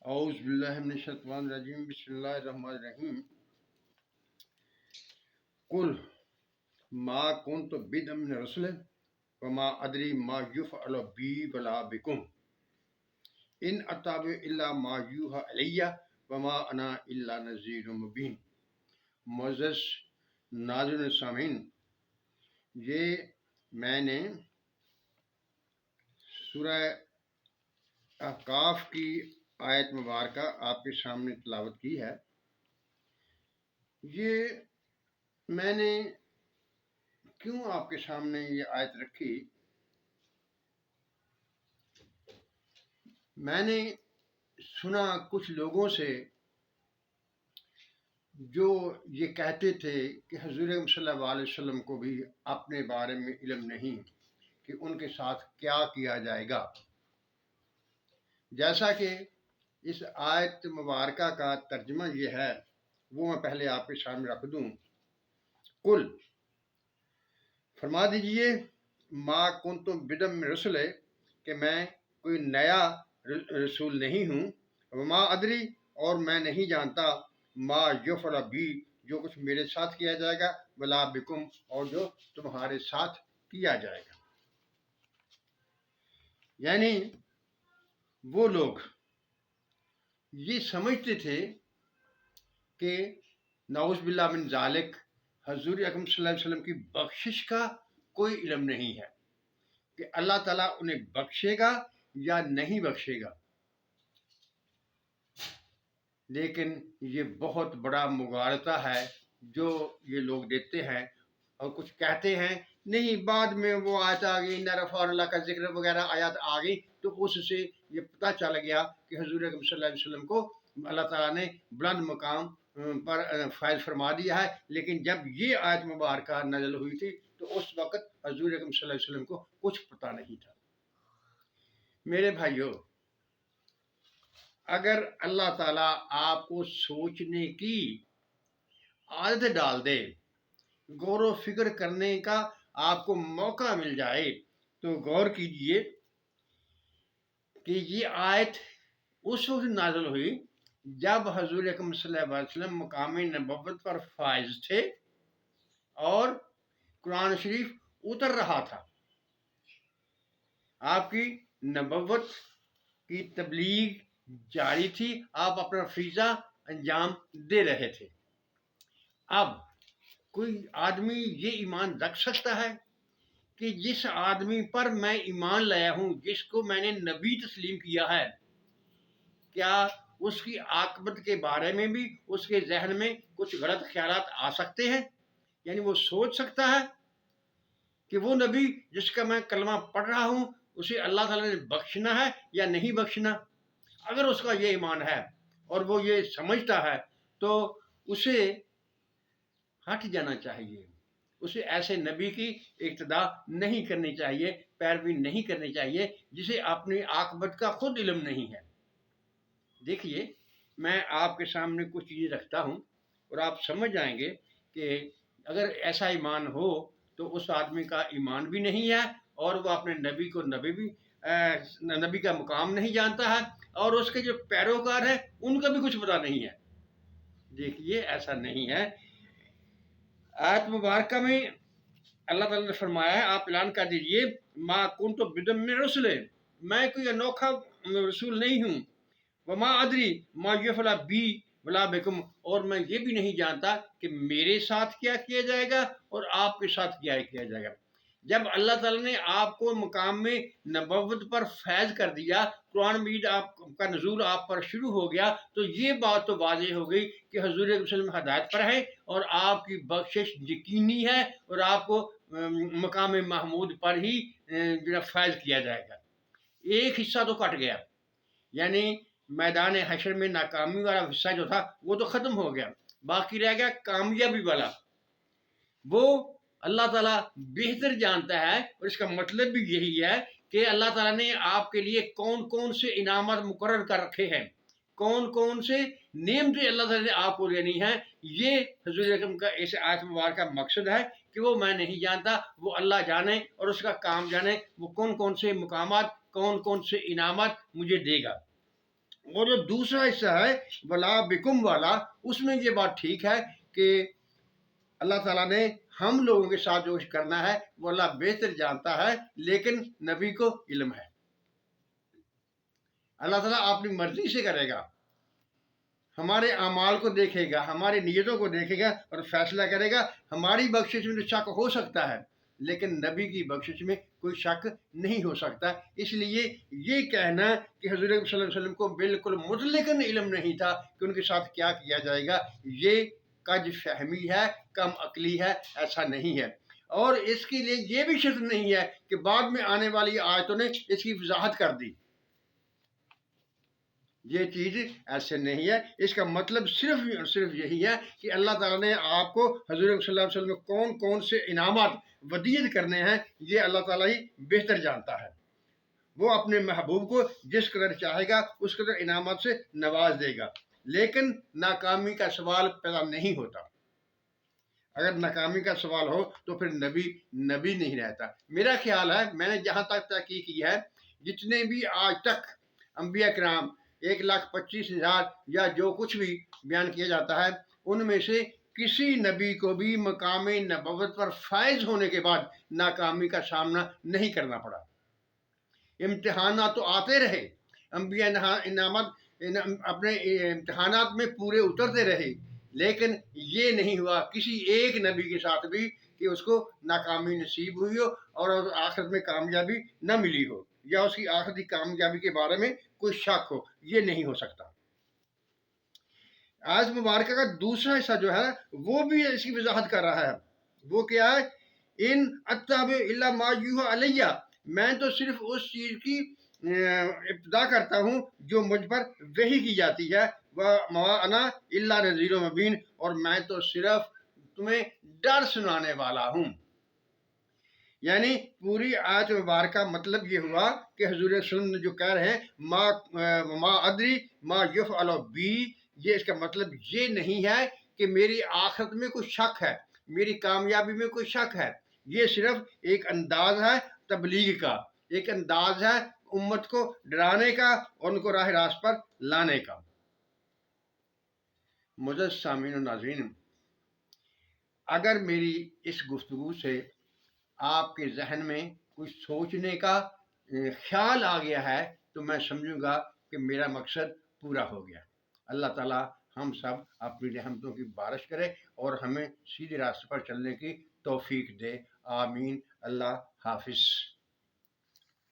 اعوذ باللہ من الشیطان الرجیم بسم اللہ الرحمن الرحیم قل ما کنت بدعا من الرسل وما ادری ما یفعل بی ولا بکم ان اتبع الا ما یوحی الی وما انا الا نذیر مبین۔ معزز ناظرین سامعین، یہ میں نے سورہ احقاف کی آیت مبارکہ آپ کے سامنے تلاوت کی ہے۔ یہ میں نے کیوں آپ کے سامنے یہ آیت رکھی؟ میں نے سنا کچھ لوگوں سے جو یہ کہتے تھے کہ حضور صلی اللہ علیہ وسلم کو بھی اپنے بارے میں علم نہیں کہ ان کے ساتھ کیا کیا جائے گا۔ جیسا کہ اس آیت مبارکہ کا ترجمہ یہ ہے، وہ میں پہلے آپ کے سامنے رکھ دوں۔ قل، فرما دیجئے، ما کنت بدعا من الرسل، کہ میں کوئی نیا رسول نہیں ہوں، وما ادری، اور میں نہیں جانتا، ما یفعل بی، جو کچھ میرے ساتھ کیا جائے گا، ولا بکم، اور جو تمہارے ساتھ کیا جائے گا۔ یعنی وہ لوگ یہ سمجھتے تھے کہ نعوذ باللہ من ذالک، حضور اکرم صلی اللہ علیہ وسلم کی بخشش کا کوئی علم نہیں ہے کہ اللہ تعالیٰ انہیں بخشے گا یا نہیں بخشے گا۔ لیکن یہ بہت بڑا مغالطہ ہے جو یہ لوگ دیتے ہیں، اور کچھ کہتے ہیں نہیں بعد میں وہ آیت آ گئی، ان رفعنا اللہ کا ذکر وغیرہ آیات آ گئی، تو اس سے یہ پتہ چل گیا کہ حضور اکرم صلی اللہ علیہ وسلم کو اللہ تعالیٰ نے بلند مقام پر فائز فرما دیا ہے۔ لیکن جب یہ آیت مبارکہ نازل ہوئی تھی تو اس وقت حضور اکرم صلی اللہ علیہ وسلم کو کچھ پتہ نہیں تھا۔ میرے بھائیو، اگر اللہ تعالیٰ آپ کو سوچنے کی عادت ڈال دے، غور و فکر کرنے کا آپ کو موقع مل جائے، تو غور کیجئے کہ یہ آیت اس وقت نازل ہوئی جب حضور اکرم صلی اللہ علیہ وسلم مقام نبوت پر فائز تھے اور قرآن شریف اتر رہا تھا۔ آپ کی نبوت کی تبلیغ جاری تھی، آپ اپنا فریضہ انجام دے رہے تھے۔ اب کوئی آدمی یہ ایمان رکھ سکتا ہے کہ جس آدمی پر میں ایمان لایا ہوں، جس کو میں نے نبی تسلیم کیا ہے، کیا اس کی عاقبت کے بارے میں بھی اس کے ذہن میں کچھ غلط خیالات آ سکتے ہیں؟ یعنی وہ سوچ سکتا ہے کہ وہ نبی جس کا میں کلمہ پڑھ رہا ہوں اسے اللہ تعالیٰ نے بخشنا ہے یا نہیں بخشنا؟ اگر اس کا یہ ایمان ہے اور وہ یہ سمجھتا ہے تو اسے ہٹ جانا چاہیے، اسے ایسے نبی کی اقتداء نہیں کرنی چاہیے، پیروی نہیں کرنی چاہیے جسے اپنی عاقبت کا خود علم نہیں ہے۔ دیکھیے، میں آپ کے سامنے کچھ چیزیں رکھتا ہوں اور آپ سمجھ جائیں گے کہ اگر ایسا ایمان ہو تو اس آدمی کا ایمان بھی نہیں ہے، اور وہ اپنے نبی کو نبی کا مقام نہیں جانتا ہے، اور اس کے جو پیروکار ہیں ان کا بھی کچھ پتہ نہیں ہے۔ دیکھیے، ایسا نہیں ہے۔ آیت مبارکہ میں اللہ تعالیٰ نے فرمایا ہے، آپ اعلان کر دیجئے، ما کنت بدعا من الرسل، میں کوئی انوکھا رسول نہیں ہوں، وما ادری ما یفعل بی ولا بکم، اور میں یہ بھی نہیں جانتا کہ میرے ساتھ کیا کیا جائے گا اور آپ کے ساتھ کیا کیا جائے گا۔ جب اللہ تعالیٰ نے آپ کو مقام میں نبوت پر فیض کر دیا، قرآن مجید آپ کا نزول آپ پر شروع ہو گیا، تو یہ بات تو واضح ہو گئی کہ حضور صلی اللہ علیہ وسلم ہدایت پر ہے اور آپ کی بخشش یقینی ہے، اور آپ کو مقام محمود پر ہی فیض کیا جائے گا۔ ایک حصہ تو کٹ گیا، یعنی میدان حشر میں ناکامی والا حصہ جو تھا وہ تو ختم ہو گیا، باقی رہ گیا کامیابی والا۔ وہ اللہ تعالیٰ بہتر جانتا ہے، اور اس کا مطلب بھی یہی ہے کہ اللہ تعالیٰ نے آپ کے لیے کون کون سے انعامات مقرر کر رکھے ہیں، کون کون سے نعمتیں اللہ تعالیٰ نے آپ کو لینی ہیں۔ یہ حضور اکرم کا اس آیت مبارکہ کا مقصد ہے کہ وہ میں نہیں جانتا، وہ اللہ جانے اور اس کا کام جانے، وہ کون کون سے مقامات، کون کون سے انعامات مجھے دے گا۔ اور جو دوسرا حصہ ہے ولا بکم والا، اس میں یہ بات ٹھیک ہے کہ اللہ تعالیٰ نے ہم لوگوں کے ساتھ جو کچھ کرنا ہے وہ اللہ بہتر جانتا ہے، لیکن نبی کو علم ہے۔ اللہ تعالیٰ اپنی مرضی سے کرے گا، ہمارے اعمال کو دیکھے گا، ہماری نیتوں کو دیکھے گا اور فیصلہ کرے گا۔ ہماری بخشش میں تو شک ہو سکتا ہے، لیکن نبی کی بخشش میں کوئی شک نہیں ہو سکتا۔ اس لیے یہ کہنا کہ حضور صلی اللہ علیہ وسلم کو بالکل مطلقاً علم نہیں تھا کہ ان کے ساتھ کیا کیا جائے گا، یہ کج فہمی ہے، کم عقلی ہے، ایسا نہیں ہے۔ اور اس کے لیے یہ بھی شرط نہیں ہے کہ بعد میں آنے والی آیتوں نے اس کی وضاحت کر دی، یہ چیز ایسے نہیں ہے۔ اس کا مطلب صرف یہی ہے کہ اللہ تعالیٰ نے آپ کو حضور صلی اللہ علیہ وسلم میں کون کون سے انعامات ودیت کرنے ہیں، یہ اللہ تعالیٰ ہی بہتر جانتا ہے۔ وہ اپنے محبوب کو جس قدر چاہے گا اس قدر انعامات سے نواز دے گا، لیکن ناکامی کا سوال پیدا نہیں ہوتا۔ اگر ناکامی کا سوال ہو تو پھر نبی نہیں رہتا۔ میرا خیال ہے، میں نے جہاں تک تحقیق کی ہے، جتنے بھی آج تک انبیاء کرام 1,25,000 یا جو کچھ بھی بیان کیا جاتا ہے، ان میں سے کسی نبی کو بھی مقام نبوت پر فائز ہونے کے بعد ناکامی کا سامنا نہیں کرنا پڑا۔ امتحانات تو آتے رہے، انبیاء انعامات اپنے امتحانات میں پورے اترتے رہے، لیکن یہ نہیں ہوا کسی ایک نبی کے ساتھ بھی کہ اس کو ناکامی نصیب ہوئی ہو اور آخرت میں کامیابی نہ ملی ہو، یا اس کی آخرتی کامیابی کے بارے میں کوئی شک ہو۔ یہ نہیں ہو سکتا۔ آیت مبارکہ کا دوسرا حصہ جو ہے وہ بھی اس کی وضاحت کر رہا ہے۔ وہ کیا ہے؟ ان اتبع الا ما یوحی علیہ، میں تو صرف اس چیز کی ابتدا کرتا ہوں جو مجھ پر وحی کی جاتی ہے، وما انا الا نذیر مبین، اور میں تو صرف تمہیں ڈر سنانے والا ہوں۔ یعنی پوری آیت مبارکہ مطلب یہ ہوا کہ حضور صلی اللہ علیہ وسلم جو کہہ رہے ہیں ما ادری ما یفعل بی، یہ اس کا مطلب یہ نہیں ہے کہ میری آخرت میں کوئی شک ہے، میری کامیابی میں کوئی شک ہے۔ یہ صرف ایک انداز ہے تبلیغ کا، ایک انداز ہے امت کو ڈرانے کا اور ان کو راہ راست پر لانے کا۔ معزز سامعین و ناظرین، اگر میری اس گفتگو سے آپ کے ذہن میں کچھ سوچنے کا خیال آ گیا ہے تو میں سمجھوں گا کہ میرا مقصد پورا ہو گیا۔ اللہ تعالیٰ ہم سب اپنی رحمتوں کی بارش کرے اور ہمیں سیدھے راستے پر چلنے کی توفیق دے۔ آمین۔ اللہ حافظ۔